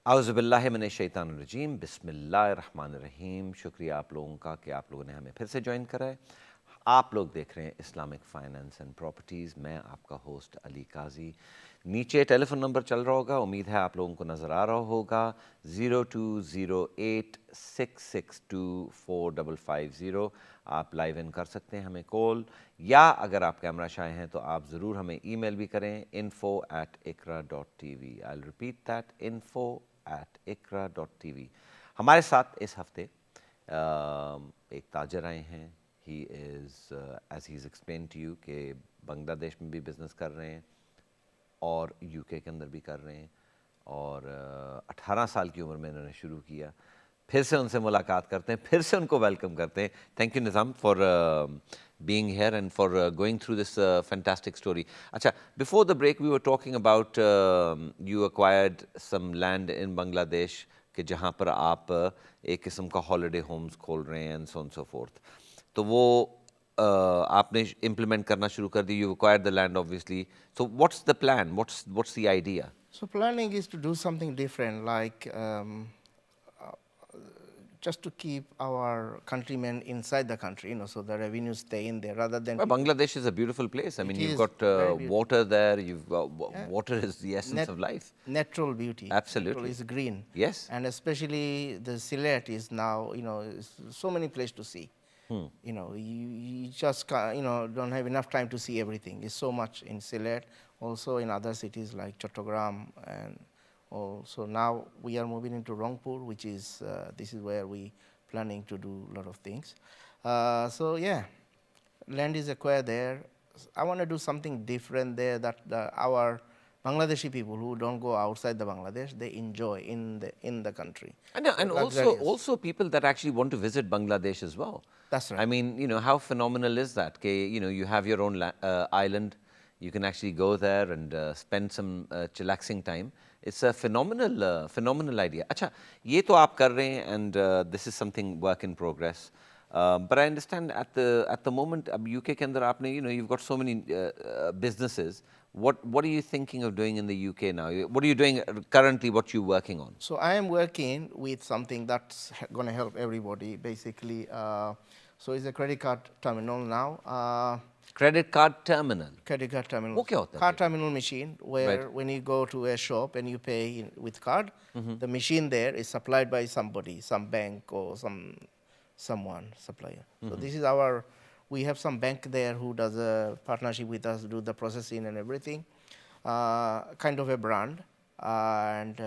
औज़ुबिल्लाहि मिनश्शैतानिर्रजीम बिस्मिल्लाहिर्रहमानिर्रहीम। शुक्रिया आप लोगों का कि आप लोगों ने हमें फिर से ज्वाइन करा है। आप लोग देख रहे हैं इस्लामिक फ़ाइनेंस एंड प्रॉपर्टीज़। मैं आपका होस्ट अली काजी। नीचे टेलीफोन नंबर चल रहा होगा, उम्मीद है आप लोगों को नज़र आ रहा होगा। 020866245550। आप लाइव इन कर सकते हैं हमें कॉल, या अगर आप कैमरा शाय हैं तो आप ज़रूर हमें ईमेल भी करें info@iqra.tv। I repeat that, info@iqra.tv। हमारे साथ इस हफ्ते एक ताजर आए हैं। He is as he is explain to you कि बांग्लादेश में भी बिज़नेस कर रहे हैं और यूके के अंदर भी कर रहे हैं, और 18 साल की उम्र में इन्होंने शुरू किया। फिर से उनसे मुलाकात करते हैं, फिर से उनको वेलकम करते हैं। Thank you Nizam for being here and for going through this fantastic story. Acha, before the break we were talking about you acquired some land in Bangladesh कि जहाँ पर आप एक किस्म का holiday homes खोल रहे हैं and so on and so forth. तो वो आपने implement करना शुरू कर दी. You acquired the land obviously. So what's the plan? What's the idea? So planning is to do something different, like just to keep our countrymen inside the country, so the revenues stay in there rather than. Well, Bangladesh is a beautiful place. I mean, you've got water there. You've got water is the essence of life. Natural beauty. Absolutely. Natural is green. Yes. And especially the Sylhet is now, so many places to see. You just don't have enough time to see everything. It's so much in Sylhet, also in other cities like Chattogram, and also now we are moving into Rangpur, which is this is where we planning to do a lot of things. So yeah, land is acquired there. I want to do something different there that our Bangladeshi people who don't go outside the Bangladesh, they enjoy in the country. And also people that actually want to visit Bangladesh as well. That's right. I mean, how phenomenal is that? You have your own island. You can actually go there and spend some chillaxing time. It's a phenomenal idea. Acha, ये तो आप कर रहे हैं, and this is something work in progress. But I understand at the moment, UK के अंदर आपने, you've got so many businesses. What are you thinking of doing in the UK now? What are you doing currently? What you working on? So I am working with something that's going to help everybody, basically. So it's a credit card terminal now. Credit card terminal. Credit card terminal. वो क्या होता है? Card terminal machine, where when you go to a shop and you pay with card, the machine there is supplied by somebody, some bank or someone supplier. So this is we have some bank there who does a partnership with us, do the processing and everything, kind of a brand. And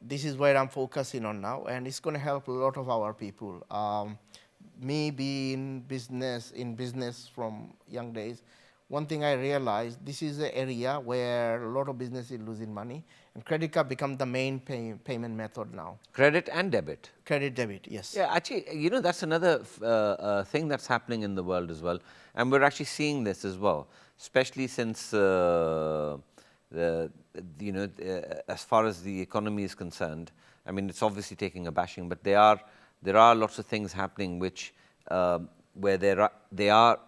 this is where I'm focusing on now, and it's going to help a lot of our people. Me being in business from young days, one thing I realized, this is an area where a lot of business is losing money, and credit card become the main payment method now. Credit and debit. Credit, debit, yes. Yeah, actually, that's another thing that's happening in the world as well, and we're actually seeing this as well, especially since as far as the economy is concerned. I mean, it's obviously taking a bashing, but there are lots of things happening which where they are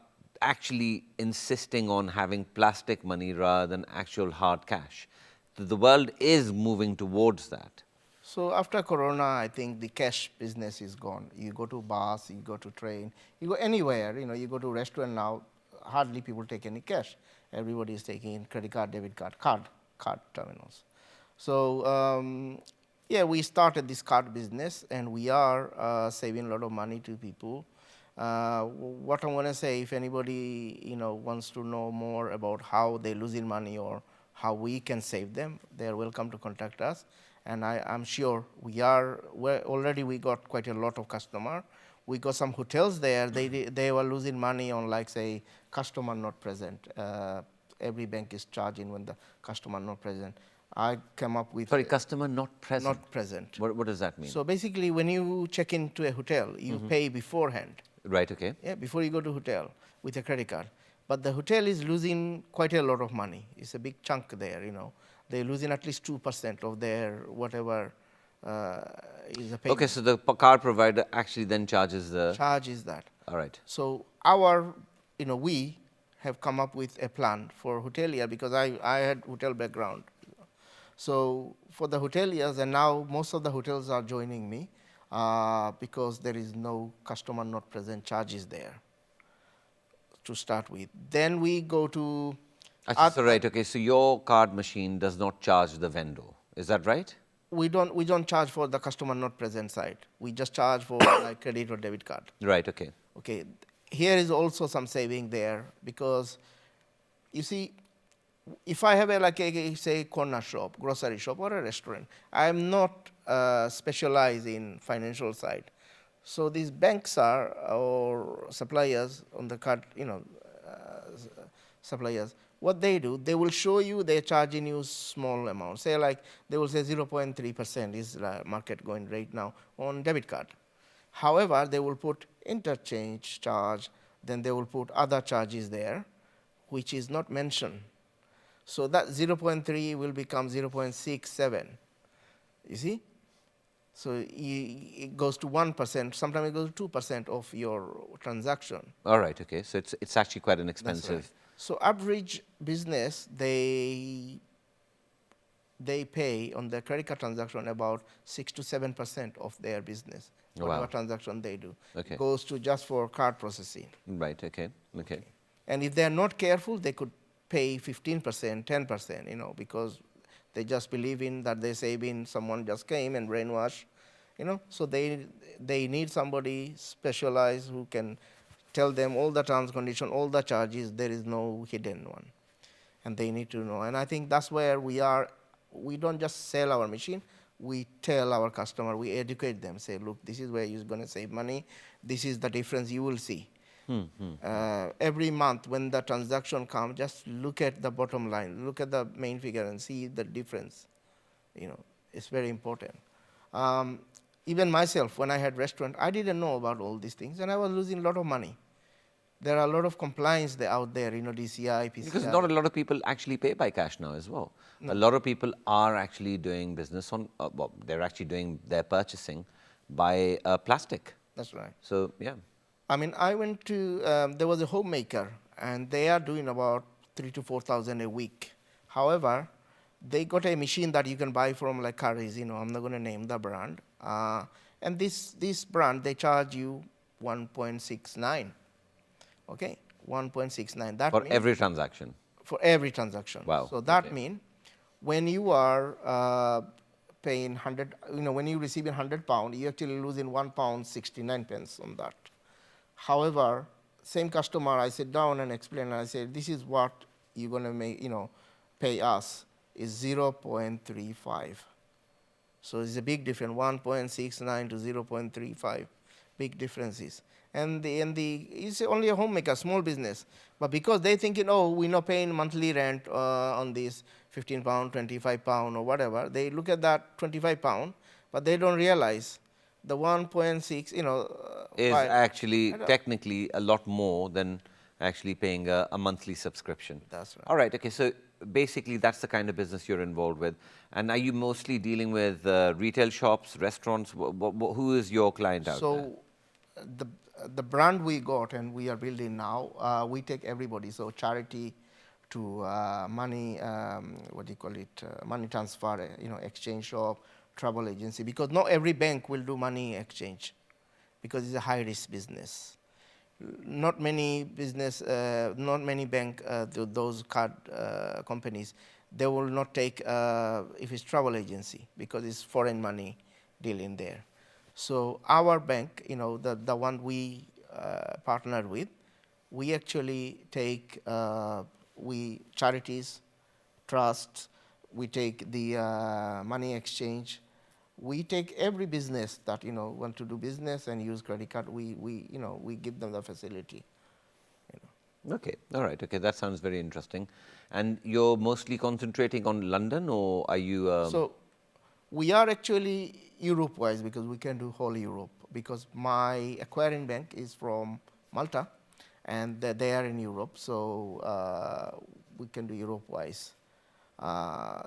actually insisting on having plastic money rather than actual hard cash. The world is moving towards that. So after Corona, I think the cash business is gone. You go to bus, you go to train, you go anywhere. You go to restaurant now. Hardly people take any cash. Everybody is taking credit card, debit card terminals. So yeah, we started this card business, and we are saving a lot of money to people. What I'm going to say, if anybody wants to know more about how they're losing money or how we can save them, they're welcome to contact us. And I'm sure we got quite a lot of customer. We got some hotels there. They were losing money on, like, say, customer not present. Every bank is charging when the customer not present. I came up with... Sorry, customer not present? Not present. What does that mean? So basically, when you check into a hotel, you pay beforehand. Right, okay. Yeah, before you go to hotel with a credit card. But the hotel is losing quite a lot of money. It's a big chunk there, They're losing at least 2% of their whatever is the payment. Okay, so the card provider actually then charges the... Charges that. All right. So we have come up with a plan for hotelier, because I had hotel background. So for the hoteliers, and now most of the hotels are joining me because there is no customer not present charges there to start with. Then we go to Achha, so right, okay, so your card machine does not charge the vendor. Is that right? we don't charge for the customer not present side. We just charge for like credit or debit card. Right, okay. Okay, here is also some saving there because you see, if I have like a say corner shop, grocery shop, or a restaurant, I am not specialized in financial side. So these banks are or suppliers on the card, suppliers. What they do, they will show you they're charging you small amount. Say like they will say 0.3% is the market going rate now on debit card. However, they will put interchange charge, then they will put other charges there, which is not mentioned. So that 0.3 will become 0.67. You see? So it goes to 1%, sometimes it goes to 2% of your transaction. All right, okay. So it's actually quite an That's expensive. right. So average business, they pay on the credit card transaction about 6 to 7% of their business, Oh, whatever wow. transaction they do. Okay. Goes to just for card processing. Right, okay, okay. And if they're not careful, they could pay 15%, 10%, because they just believe in that they save in someone just came and brainwash, So they need somebody specialized who can tell them all the terms, condition, all the charges. There is no hidden one, and they need to know. And I think that's where we are. We don't just sell our machine. We tell our customer. We educate them. Say, look, this is where you're going to save money. This is the difference you will see. Every month when the transaction comes, just look at the bottom line, look at the main figure and see the difference. It's very important. Even myself, when I had restaurant, I didn't know about all these things, and I was losing a lot of money. There are a lot of compliance out there, DCI, PCI. Because not a lot of people actually pay by cash now as well. No. A lot of people are actually doing business on, well, they're actually doing their purchasing by plastic. That's right. So, yeah. I mean, I went to, there was a homemaker, and they are doing about 3,000 to 4,000 a week. However, they got a machine that you can buy from like Qazi, I'm not going to name the brand. And this brand, they charge you 1.69. Okay, 1.69. That for means every transaction? For every transaction. Wow. So that means when you are paying 100, when you receive £100, you actually losing £1.69 on that. However, same customer, I sit down and explain, and I say, this is what you're going to make, pay us is 0.35. So it's a big difference, 1.69 to 0.35, big differences. And it's only a homemaker, small business. But because they thinking, we're not paying monthly rent on this £15, £25 or whatever, they look at that £25, but they don't realize the 1.6, is actually technically a lot more than actually paying a monthly subscription. That's right. All right, okay, so basically that's the kind of business you're involved with. And are you mostly dealing with retail shops, restaurants? Who is your client out there? So the brand we got and we are building now, we take everybody. So charity to money, money transfer, exchange shop, travel agency, because not every bank will do money exchange because it's a high risk business. Not many bank, those card companies, they will not take if it's travel agency because it's foreign money deal in there. So our bank, the one we partnered with, we actually take charities, trusts, we take the money exchange. We take every business that want to do business and use credit card. We give them the facility. Okay, all right. Okay, that sounds very interesting. And you're mostly concentrating on London, or are you? So we are actually Europe-wise because we can do whole Europe. Because my acquiring bank is from Malta, and they are in Europe. So we can do Europe-wise.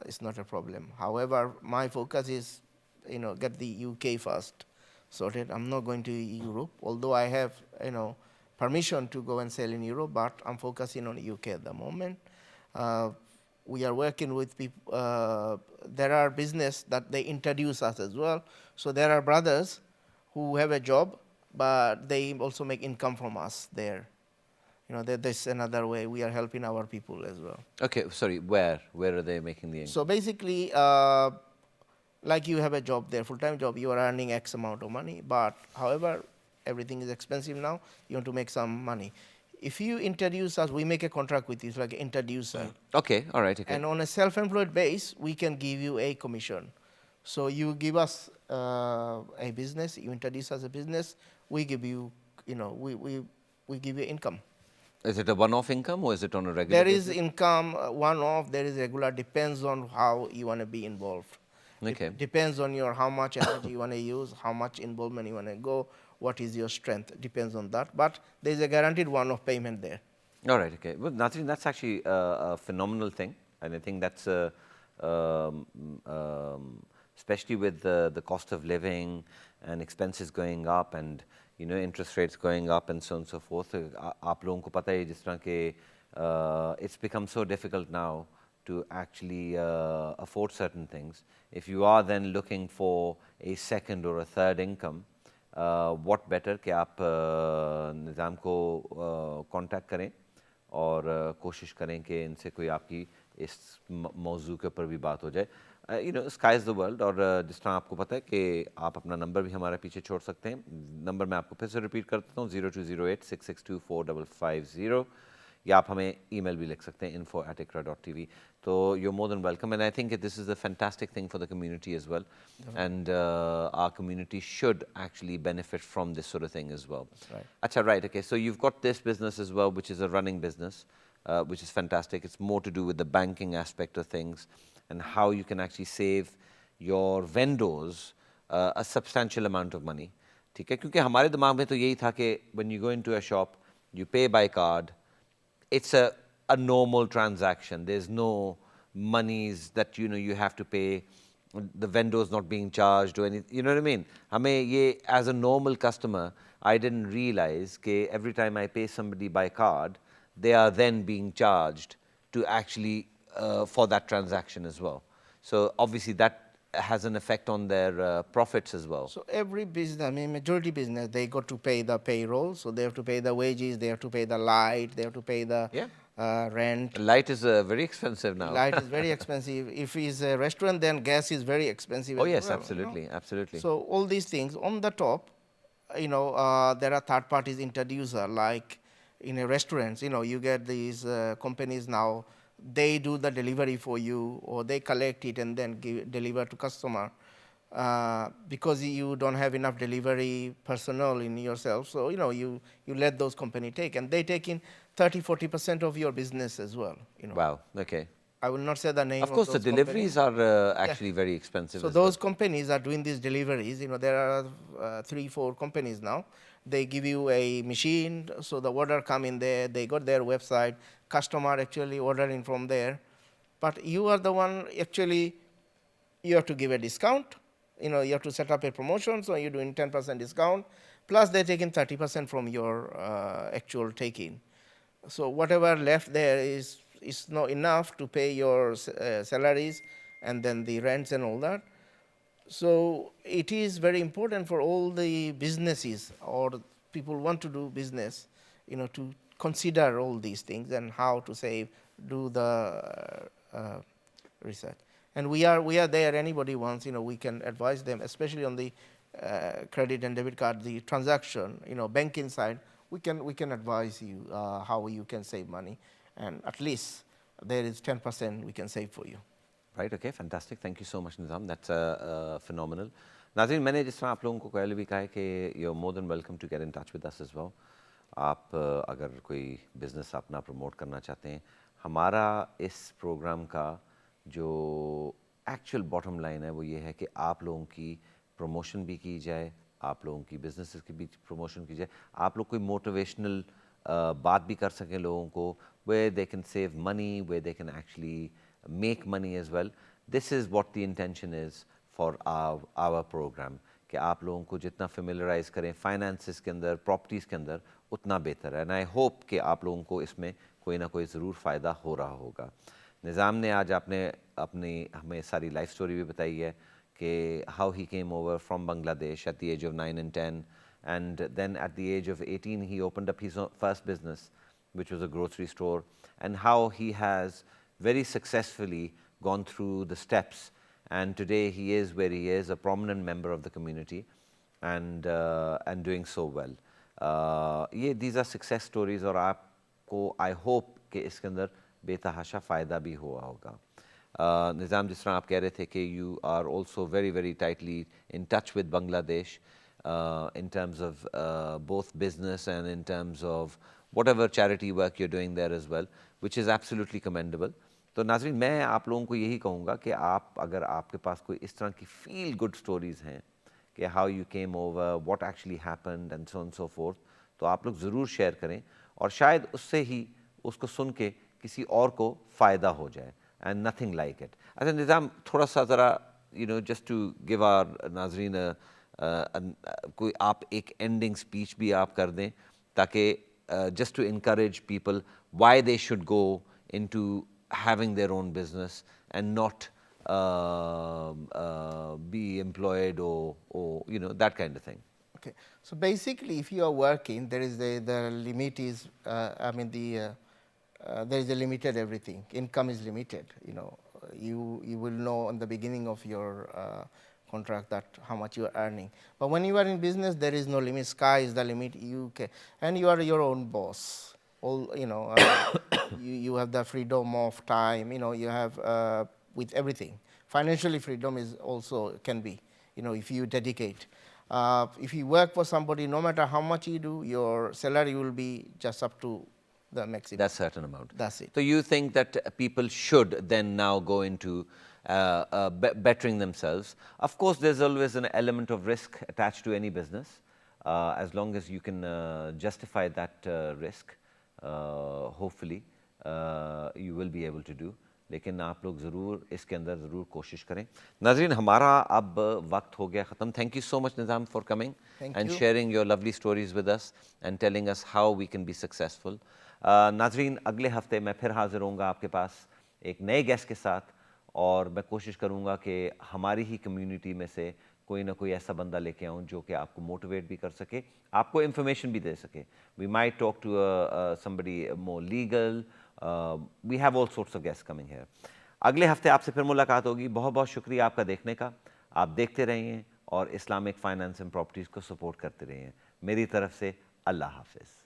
It's not a problem. However, my focus is get the UK first sorted. I'm not going to Europe, although I have, permission to go and sell in Europe, but I'm focusing on UK at the moment. We are working with people, there are business that they introduce us as well. So there are brothers who have a job, but they also make income from us there. You know, that's another way we are helping our people as well. Okay, sorry, where are they making the income? So basically, like you have a job there, full-time job, you are earning X amount of money, but however, everything is expensive now, you want to make some money. If you introduce us, we make a contract with you, it's like an introducer. Okay, all right, okay. And on a self-employed base, we can give you a commission. So you give us a business, you introduce us a business, we give you, you know, we give you income. Is it a one-off income or is it on a regular There is basis? income, one-off, there is regular, depends on how you want to be involved. Okay. Depends on your how much energy you want to use, how much involvement you want to go, what is your strength, depends on that. But there is a guaranteed one-off payment there. All right, okay. Well, Nazreen, that's actually a phenomenal thing. And I think that's, especially with the cost of living and expenses going up and, you know, interest rates going up and so on and so forth. आप लोगों को पता है जिस तरह के it's become so difficult now to actually afford certain things. If you are then looking for a second or a third income, what better कि आप निज़ाम को contact करें और कोशिश करें कि इनसे कोई आपकी इस मौजू के ऊपर भी बात हो जाए. You know, sky is the world. और जिस तरह आपको पता है कि आप अपना नंबर भी हमारे पीछे छोड़ सकते हैं. नंबर मैं आपको फिर से रिपीट कर देता हूँ 020866245550 या आप हमें email भी लिख सकते हैं info@iqra.tv. So you're more than welcome, and I think this is a fantastic thing for the community as well. And our community should actually benefit from this sort of thing as well. That's right. Achha, right, okay. So you've got this business as well, which is a running business, which is fantastic. It's more to do with the banking aspect of things and how you can actually save your vendors a substantial amount of money. ठीक है, क्योंकि हमारे दिमाग में तो यही था कि when you go into a shop, you pay by card, it's a normal transaction. There's no monies that, you know, you have to pay, the vendor's not being charged or anything, you know what I mean? हमें ये, as a normal customer, I didn't realize कि every time I pay somebody by card, they are then being charged to actually for that transaction as well. So obviously that has an effect on their profits as well. So every business, I mean majority business, they got to pay the payroll, so they have to pay the wages, they have to pay the light, they have to pay the rent. Light is very expensive now. Light is very expensive. If it's a restaurant, then gas is very expensive. Oh as yes, well, absolutely, you know? absolutely. So all these things on the top, you know, there are third parties introducer, like in a restaurants, you know, you get these companies now, they do the delivery for you, or they collect it and then deliver to customer, because you don't have enough delivery personnel in yourself. So, you know, you let those company take, and they take in 30-40% of your business as well. You know. Wow, okay. I will not say the name. Of course, of the those deliveries companies. are actually very expensive. So as those well. companies are doing these deliveries. You know, there are 3-4 companies now. They give you a machine, so the order come in there. They got their website. Customer actually ordering from there, but you are the one actually. You have to give a discount. You know, you have to set up a promotion, so you're doing 10% discount. Plus, they're taking 30% from your actual taking. So whatever left there is not enough to pay your salaries and then the rents and all that. So it is very important for all the businesses or people want to do business, you know, to consider all these things and how to save, do the research. And we are there. Anybody wants, you know, we can advise them, especially on the credit and debit card, the transaction, you know, banking side. We can advise you how you can save money, and at least there is 10% we can save for you. Right, okay, fantastic. Thank you so much, Nizam. That's phenomenal. नाज़रीन, मैंने जिस तरह आप लोगों को पहले भी कहा है कि you're more than welcome to get in touch with us as well. आप अगर कोई business अपना promote करना चाहते हैं, हमारा इस program का जो actual bottom line है वो ये है कि आप लोगों की promotion भी की जाए, आप लोगों की businesses की भी promotion की जाए, आप लोग कोई motivational बात भी कर सकें लोगों को, where they can save money, where they can actually make money as well. This is what the intention is for our program, कि आप लोगों को जितना familiarize करें finances के अंदर, properties के अंदर, उतना बेहतर है. And I hope कि आप लोगों को इसमें कोई ना कोई ज़रूर फ़ायदा हो रहा होगा. निज़ाम ने आज आपने अपनी हमें सारी लाइफ स्टोरी भी बताई है कि how he came over from Bangladesh at the age of 9 and 10, and then at the age of 18 he opened up his first business, which was a grocery store, and how he has very successfully gone through the steps, and today he is where he is, a prominent member of the community, and doing so well. ये these are success stories, और आपको I hope कि इसके अंदर बेतहाशा फ़ायदा भी हुआ होगा. निज़ाम, जिस तरह आप कह रहे थे कि you are also very very tightly in touch with Bangladesh in terms of both business and in terms of whatever charity work you're doing there as well, which is absolutely commendable. तो नाज़रीन, मैं आप लोगों को यही कहूँगा कि आप अगर आपके पास कोई इस तरह की फील गुड स्टोरीज़ हैं कि how you came over, what actually happened and so on so fourth, तो आप लोग ज़रूर शेयर करें, और शायद उससे ही उसको सुन के किसी और को फ़ायदा हो जाए, एंड नथिंग लाइक इट. अच्छा निज़ाम, थोड़ा सा ज़रा जस्ट टू गिव आवर नाज़रीन कोई आप एक एंडिंग स्पीच भी आप कर दें, ताकि just to encourage people why they should go into having their own business and not be employed or that kind of thing. Okay, so basically, if you are working, there is the limit is there is a limited everything. Income is limited. You will know in the beginning of your contract that how much you are earning. But when you are in business, there is no limit. Sky is the limit. And you are your own boss. You have the freedom of time. You have with everything. Financially, freedom is also can be. If you dedicate. If you work for somebody, no matter how much you do, your salary will be just up to the maximum. That certain amount. That's it. So you think that people should then now go into bettering themselves. Of course, there's always an element of risk attached to any business. As long as you can justify that risk, hopefully you will be able to do. लेकिन आप लोग ज़रूर इसके अंदर ज़रूर कोशिश करें. नाज़रीन, हमारा अब वक्त हो गया ख़त्म. Thank you so much, Nizam, for coming and sharing your lovely stories with us and telling us how we can be successful. नाज़रीन, अगले हफ्ते मैं फिर हाज़िर होऊंगा आपके पास एक नए गेस्ट के साथ, और मैं कोशिश करूंगा कि हमारी ही कम्युनिटी में से कोई ना कोई ऐसा बंदा लेके आऊं जो कि आपको मोटिवेट भी कर सके, आपको इन्फॉर्मेशन भी दे सके. We might talk to somebody more legal. We have all sorts of guest coming here. अगले हफ्ते आपसे फिर मुलाकात होगी. बहुत बहुत शुक्रिया आपका देखने का. आप देखते रहिए और इस्लामिक फाइनेंस एंड प्रॉपर्टीज़ को सपोर्ट करते रहिए. मेरी तरफ से अल्लाह हाफिज़.